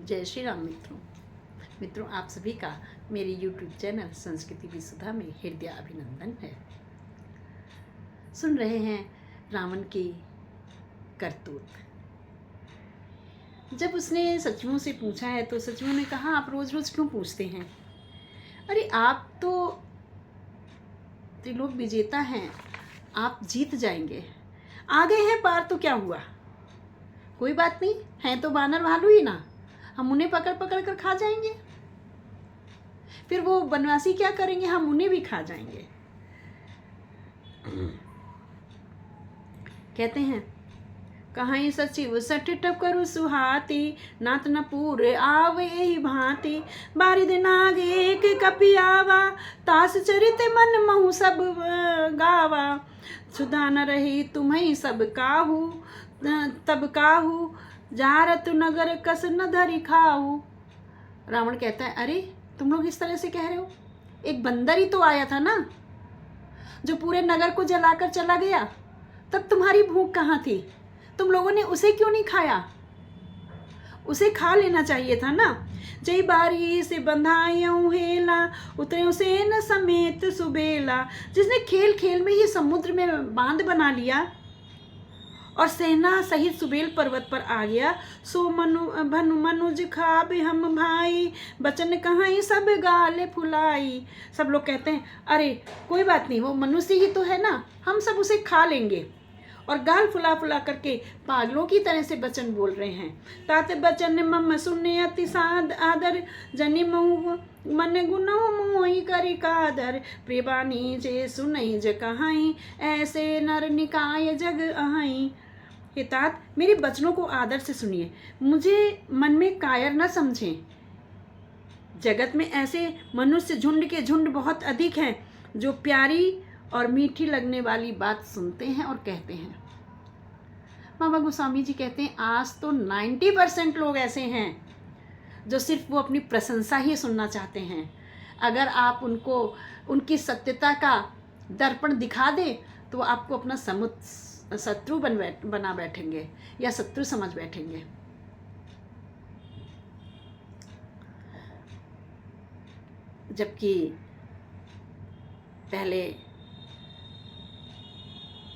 जय श्री राम मित्रों आप सभी का मेरे YouTube चैनल संस्कृति विसुधा में हृदय अभिनंदन है। सुन रहे हैं रावण की करतूत। जब उसने सचिवों से पूछा है तो सचिवों ने कहा आप रोज़ रोज़ क्यों पूछते हैं? अरे आप तो त्रिलोक विजेता हैं, आप जीत जाएंगे, आ गए हैं पार तो क्या हुआ, कोई बात नहीं, हैं तो बानर भालू ही ना, हम उन्हें पकड़ पकड़ कर खा जाएंगे। फिर वो बनवासी क्या करेंगे, हम उन्हें भी खा जाएंगे। कहते हैं कहाँ सचिव सठ टकर सुहाती, नात न पूरे आवे ही भांति, बारिद नाग एक कपियावा, तास चरित मन महु सब गावा, सुधा न रही तुम्हें सब काहू, तब काहू जारत नगर कस न धरी खाऊ। रावण कहता है अरे तुम लोग इस तरह से कह रहे हो, एक बंदर ही तो आया था ना जो पूरे नगर को जलाकर चला गया, तब तुम्हारी भूख कहाँ थी? तुम लोगों ने उसे क्यों नहीं खाया? उसे खा लेना चाहिए था ना। जय बारी से बंधायूं हेला, उतरे उसे न समेत सुबेला, जिसने खेल खेल में ही समुद्र में बांध बना लिया और सेना सहित सुबेल पर्वत पर आ गया, सो भनु मनुज खाबे हम भाई, बचन कहाँ सब गाले फुलाई। सब लोग कहते हैं अरे कोई बात नहीं, वो मनुष्य ही तो है ना, हम सब उसे खा लेंगे, और गाल फुला फुला करके पागलों की तरह से बचन बोल रहे हैं। तात बचन मम सुने अति साद आदर, जनि मऊ मन गुनो मोहि करी कादर, प्रियबानी जे सुनई ज कहाई, ऐसे नर निकाय जग आहाई। हे तात मेरे बचनों को आदर से सुनिए, मुझे मन में कायर न समझें। जगत में ऐसे मनुष्य झुंड के झुंड बहुत अधिक हैं जो प्यारी और मीठी लगने वाली बात सुनते हैं और कहते हैं। बाबा गोस्वामी जी कहते हैं आज तो 90% लोग ऐसे हैं जो सिर्फ वो अपनी प्रशंसा ही सुनना चाहते हैं। अगर आप उनको उनकी सत्यता का दर्पण दिखा दें तो आपको अपना शत्रु बना बैठेंगे या शत्रु समझ बैठेंगे। जबकि पहले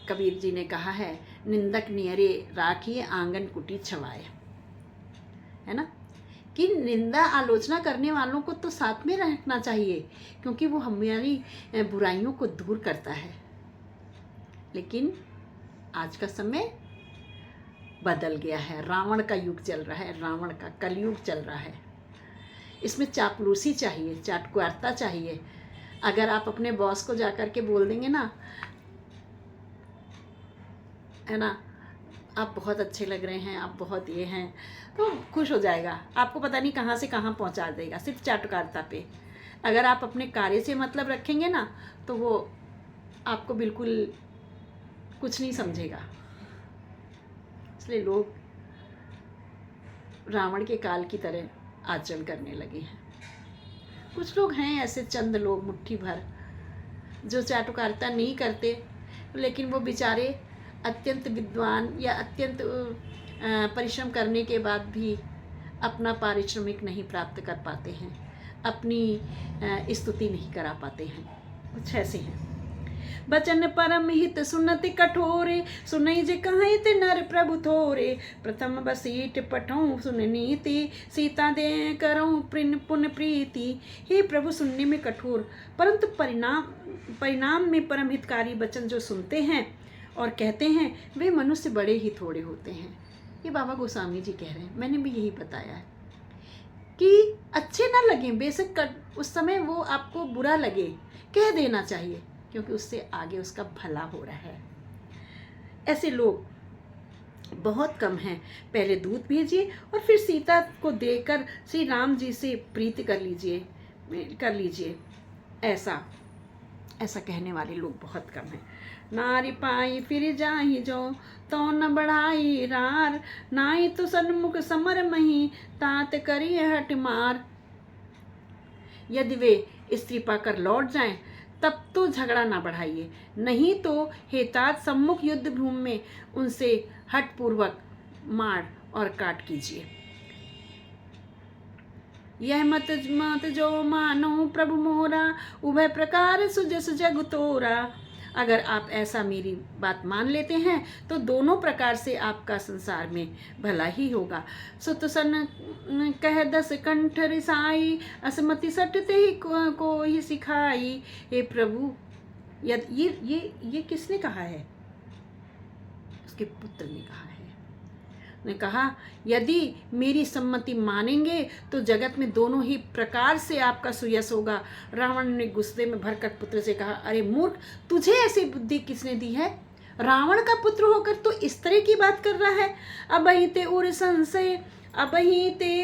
कबीर जी ने कहा है निंदक नियरे राखिए आंगन कुटी छवाए, है ना, कि निंदा आलोचना करने वालों को तो साथ में रखना चाहिए क्योंकि वो हमारी बुराइयों को दूर करता है। लेकिन आज का समय बदल गया है, रावण का युग चल रहा है, रावण का कलयुग चल रहा है। इसमें चापलूसी चाहिए, चाटुकारिता चाहिए। अगर आप अपने बॉस को जाकर के बोल देंगे ना, है ना, आप बहुत अच्छे लग रहे हैं, आप बहुत ये हैं, तो खुश हो जाएगा, आपको पता नहीं कहाँ से कहाँ पहुँचा देगा सिर्फ चाटुकारिता पे। अगर आप अपने कार्य से मतलब रखेंगे ना तो वो आपको बिल्कुल कुछ नहीं समझेगा। इसलिए लोग रावण के काल की तरह आचरण करने लगे हैं। कुछ लोग हैं ऐसे, चंद लोग मुट्ठी भर, जो चाटुकारिता नहीं करते, लेकिन वो बेचारे अत्यंत विद्वान या अत्यंत परिश्रम करने के बाद भी अपना पारिश्रमिक नहीं प्राप्त कर पाते हैं, अपनी स्तुति नहीं करा पाते हैं। कुछ ऐसे हैं। बचन परम हित सुनति कठोरे, सुनई जे कहीं ते नर प्रभु थोरे, प्रथम बसीट पठऊँ सुन नीति, सीता दे करऊँ पुन प्रीति। हे प्रभु सुनने में कठोर परंतु परिणाम में परम हितकारी वचन जो सुनते हैं और कहते हैं वे मनुष्य बड़े ही थोड़े होते हैं। ये बाबा गोस्वामी जी कह रहे हैं, मैंने भी यही बताया है कि अच्छे ना लगें, बेशक उस समय वो आपको बुरा लगे, कह देना चाहिए क्योंकि उससे आगे उसका भला हो रहा है। ऐसे लोग बहुत कम हैं। पहले दूध भेजिए और फिर सीता को देकर श्री राम जी से प्रीति कर लीजिए, ऐसा कहने वाले लोग बहुत कम हैं। नारी पाई फिर जाही जो तो न बढ़ाई रार, नाई तो सन्मुख समर मही, तात करी हट मार। यदि वे स्त्री पाकर लौट जाएं तब तो झगड़ा ना बढ़ाइए, नहीं तो हेतात सम्मुख युद्ध भूमि में उनसे हठपूर्वक मार और काट कीजिए। यह मत मत जो मानो प्रभु मोरा, उभय प्रकार सुजस जग तोरा। अगर आप ऐसा मेरी बात मान लेते हैं तो दोनों प्रकार से आपका संसार में भला ही होगा। सुत सन कह दस कंठ रिसाई, असमति सटते ही को ही सिखाई। हे प्रभु, ये किसने कहा है? उसके पुत्र ने कहा है। ने कहा, यदि मेरी सम्मति मानेंगे तो जगत में दोनों ही प्रकार से आपका सुयश होगा। रावण ने गुस्से में भरकर पुत्र से कहा, अरे मूर्ख, तुझे ऐसी बुद्धि किसने दी है? रावण का पुत्र होकर तो इस तरह की बात कर रहा है। अबहिते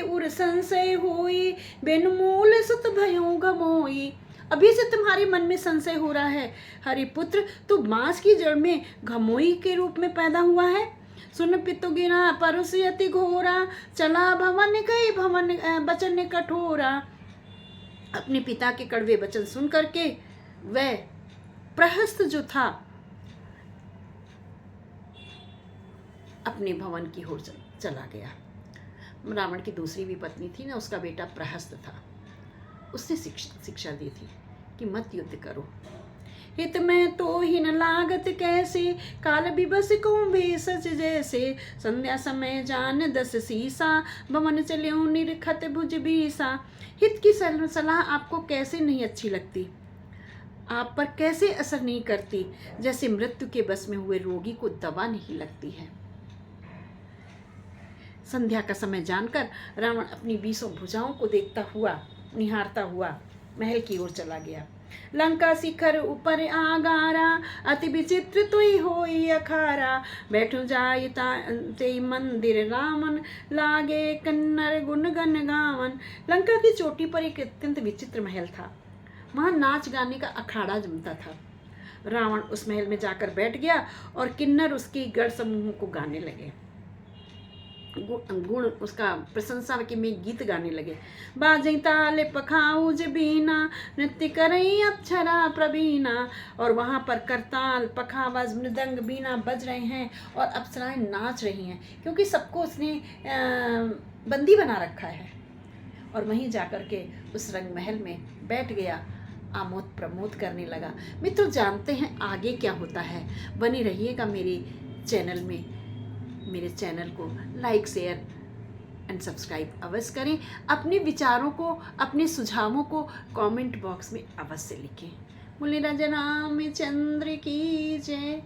उर संशय होई, बिन मूल सुत भयों गमोई। अभी से तुम्हारे मन में संशय हो रहा है। हरि पुत्र, तू बांस की जड़ में घमोई के रूप में पैदा हुआ है। सुन पितु गिरा परुषयति घोरा, चला भवन कई भवन बचन कठोरा। अपने पिता के कड़वे वचन सुन करके वह प्रहस्त जो था अपने भवन की ओर चला गया। रावण की दूसरी भी पत्नी थी ना, उसका बेटा प्रहस्त था। उसने शिक्षा दी थी कि मत युद्ध करो, हित में तो ही न लागत कैसे, काल विबस को भेषज जैसे। संध्या समय जान 10 सीसा, भवन चल्यों निरखत भुज बीसा। हित की सलाह आपको कैसे नहीं अच्छी लगती, आप पर कैसे असर नहीं करती, जैसे मृत्यु के बस में हुए रोगी को दवा नहीं लगती है। संध्या का समय जानकर रावण अपनी 20 भुजाओं को देखता हुआ, निहारता हुआ महल की ओर चला गया। लंका शिखर ऊपर आगारा, अति विचित्र तुई होई अखारा। बैठु जाय ते मंदिर रामन, लागे कन्नर गुण गन गावन। लंका की चोटी पर एक अत्यंत विचित्र महल था। वहां नाच गाने का अखाड़ा जमता था। रावण उस महल में जाकर बैठ गया और किन्नर उसके गढ़ समूह को गाने लगे, गुण उसका प्रशंसा के में गीत गाने लगे। बाजई ताले पखाऊज बीना, नृत्य करई अप्सरा प्रवीणा। और वहाँ पर करताल, पखावज, मृदंग, बीना बज रहे हैं और अप्सराएं नाच रही हैं, क्योंकि सबको उसने बंदी बना रखा है। और वहीं जाकर के उस रंग महल में बैठ गया, आमोद प्रमोद करने लगा। मित्रों, जानते हैं आगे क्या होता है? बने रहिएगा मेरे चैनल में। मेरे चैनल को लाइक, शेयर एंड सब्सक्राइब अवश्य करें। अपने विचारों को, अपने सुझावों को कमेंट बॉक्स में अवश्य लिखें। मुनि राजा रामचंद्र की जय।